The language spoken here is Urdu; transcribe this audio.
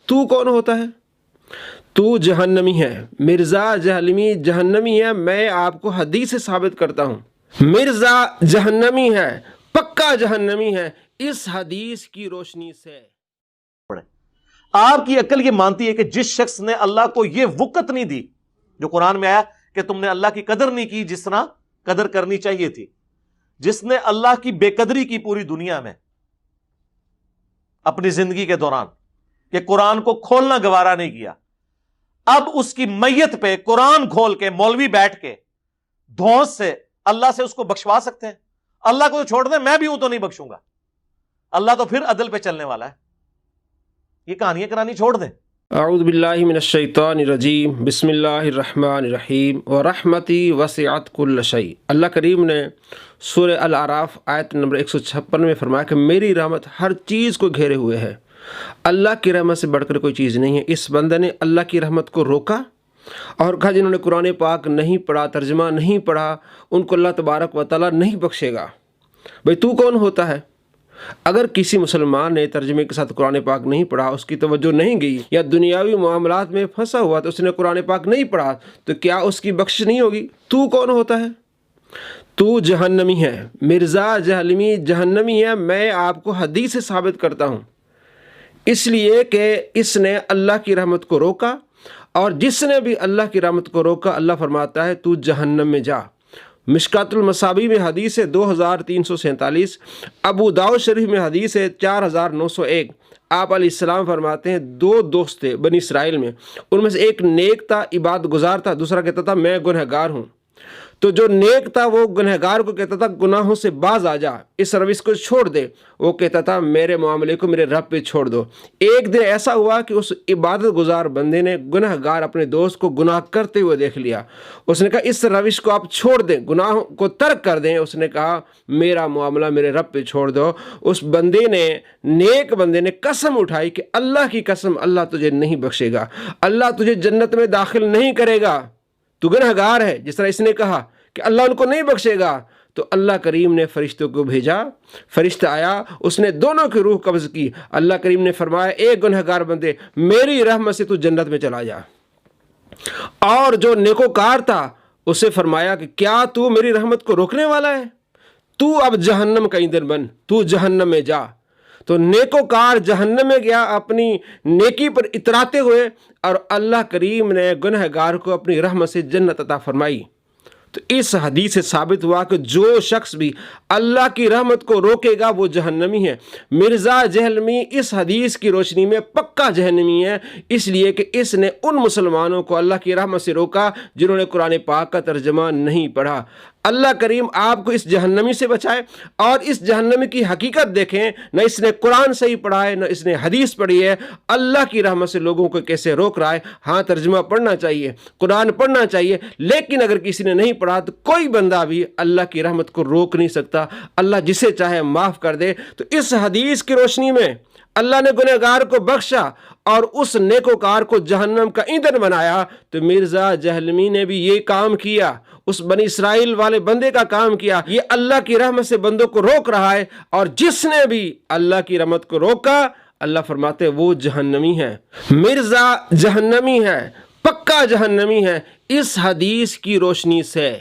تو کون ہوتا ہے؟ تو جہنمی ہے، مرزا جہلمی جہنمی ہے، میں آپ کو حدیث سے ثابت کرتا ہوں۔ مرزا جہنمی ہے، پکا جہنمی ہے، اس حدیث کی روشنی سے۔ آپ کی عقل یہ مانتی ہے کہ جس شخص نے اللہ کو یہ وقت نہیں دی جو قرآن میں آیا کہ تم نے اللہ کی قدر نہیں کی جس طرح قدر کرنی چاہیے تھی، جس نے اللہ کی بے قدری کی پوری دنیا میں اپنی زندگی کے دوران، کہ قرآن کو کھولنا گوارا نہیں کیا، اب اس کی میت پہ قرآن کھول کے مولوی بیٹھ کے دھونس سے اللہ سے اس کو بخشوا سکتے ہیں؟ اللہ کو تو چھوڑ دیں، میں بھی ہوں تو نہیں بخشوں گا، اللہ تو پھر عدل پہ چلنے والا ہے۔ یہ کہانیاں کرانی چھوڑ دیں۔ اعوذ باللہ من الشیطان الرجیم، بسم اللہ الرحمن الرحیم، ورحمتی وسعت کل شیء۔ اللہ کریم نے سورہ الاعراف آیت نمبر 156 میں فرمایا کہ میری رحمت ہر چیز کو گھیرے ہوئے ہے۔ اللہ کی رحمت سے بڑھ کر کوئی چیز نہیں ہے۔ اس بندے نے اللہ کی رحمت کو روکا اور کہا جنہوں نے قرآن پاک نہیں پڑھا، ترجمہ نہیں پڑھا، ان کو اللہ تبارک و تعالیٰ نہیں بخشے گا۔ بھئی تو کون ہوتا ہے؟ اگر کسی مسلمان نے ترجمے کے ساتھ قرآن پاک نہیں پڑھا، اس کی توجہ نہیں گئی، یا دنیاوی معاملات میں پھنسا ہوا تو اس نے قرآن پاک نہیں پڑھا، تو کیا اس کی بخشش نہیں ہوگی؟ تو کون ہوتا ہے؟ تو جہنمی ہے، مرزا جہلمی جہنمی ہے، میں آپ کو حدیث سے ثابت کرتا ہوں۔ اس لیے کہ اس نے اللہ کی رحمت کو روکا، اور جس نے بھی اللہ کی رحمت کو روکا، اللہ فرماتا ہے تو جہنم میں جا۔ مشکات المصابیح میں حدیث ہے 2347، ابو داؤد شریف میں حدیث ہے 4901۔ آپ علیہ السلام فرماتے ہیں دو دوست تھے بنی اسرائیل میں، ان میں سے ایک نیک تھا، عبادت گزار تھا، دوسرا کہتا تھا میں گنہگار ہوں۔ تو جو نیک تھا وہ گنہگار کو کہتا تھا گناہوں سے باز آ جا، اس روش کو چھوڑ دے، وہ کہتا تھا میرے معاملے کو میرے رب پہ چھوڑ دو۔ ایک دن ایسا ہوا کہ اس عبادت گزار بندے نے گنہگار اپنے دوست کو گناہ کرتے ہوئے دیکھ لیا۔ اس نے کہا اس روش کو آپ چھوڑ دیں، گناہوں کو ترک کر دیں۔ اس نے کہا میرا معاملہ میرے رب پہ چھوڑ دو۔ اس بندے نے، نیک بندے نے قسم اٹھائی کہ اللہ کی قسم، اللہ تجھے نہیں بخشے گا، اللہ تجھے جنت میں داخل نہیں کرے گا، تو گنہگار ہے۔ جس طرح اس نے کہا کہ اللہ ان کو نہیں بخشے گا، تو اللہ کریم نے فرشتوں کو بھیجا، فرشتہ آیا، اس نے دونوں کی روح قبض کی۔ اللہ کریم نے فرمایا ایک گنہگار بندے میری رحمت سے تو جنت میں چلا جا، اور جو نیکوکار تھا اسے فرمایا کہ کیا تو میری رحمت کو روکنے والا ہے؟ تو اب جہنم کا ایندھن بن، تو جہنم میں جا۔ تو نیکوکار جہنم میں گیا اپنی نیکی پر اتراتے ہوئے، اور اللہ کریم نے گنہگار کو اپنی رحمت سے جنت عطا فرمائی۔ تو اس حدیث سے ثابت ہوا کہ جو شخص بھی اللہ کی رحمت کو روکے گا وہ جہنمی ہے۔ مرزا جہلمی اس حدیث کی روشنی میں پکا جہنمی ہے، اس لیے کہ اس نے ان مسلمانوں کو اللہ کی رحمت سے روکا جنہوں نے قرآن پاک کا ترجمہ نہیں پڑھا۔ اللہ کریم آپ کو اس جہنمی سے بچائے، اور اس جہنمی کی حقیقت دیکھیں، نہ اس نے قرآن صحیح پڑھا ہے، نہ اس نے حدیث پڑھی ہے، اللہ کی رحمت سے لوگوں کو کیسے روک رہا ہے۔ ہاں ترجمہ پڑھنا چاہیے، قرآن پڑھنا چاہیے، لیکن اگر کسی نے نہیں پڑھا تو کوئی بندہ بھی اللہ کی رحمت کو روک نہیں سکتا۔ اللہ جسے چاہے معاف کر دے۔ تو اس حدیث کی روشنی میں اللہ نے گنہگار کو بخشا اور اس نیکوکار کو جہنم کا ایندھن بنایا، تو مرزا جہلمی نے بھی یہ کام کیا، اس بنی اسرائیل والے بندے کا کام کیا۔ یہ اللہ کی رحمت سے بندوں کو روک رہا ہے، اور جس نے بھی اللہ کی رحمت کو روکا، اللہ فرماتے وہ جہنمی ہے۔ مرزا جہنمی ہے، پکا جہنمی ہے، اس حدیث کی روشنی سے۔